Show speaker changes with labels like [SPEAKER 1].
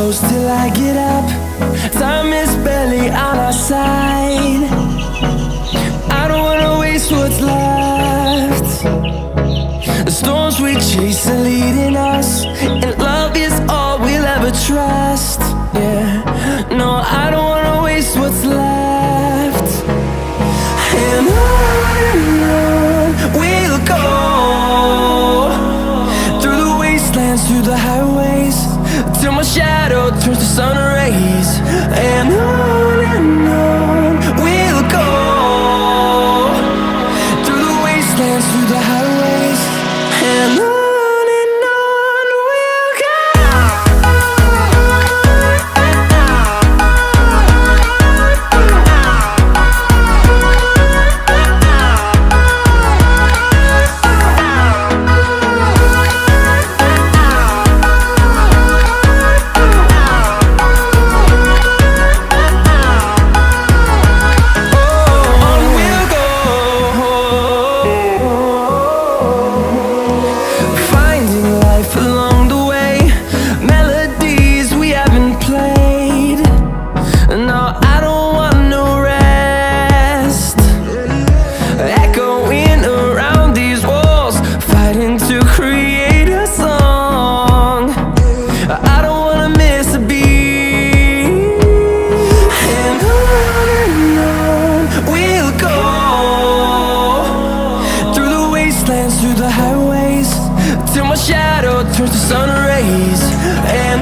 [SPEAKER 1] close till I get up. Time is barely on our side. I don't wanna waste what's left. The storms we chase are leading us, and love is all we'll ever trust. Yeah, no, I don't wanna waste what's left. And on we'll go, through the wastelands, through the highways, till my shadow turns to sun rays. And on we'll go, through the wastelands, through the highways, and on we'll go. Along the way, melodies we haven't played. No, I don't want no rest. Echoing around these walls, fighting to create a song. I don't wanna miss a beat. And on we'll go, through the wastelands, through the highways, till my shadow turns to sun rays. And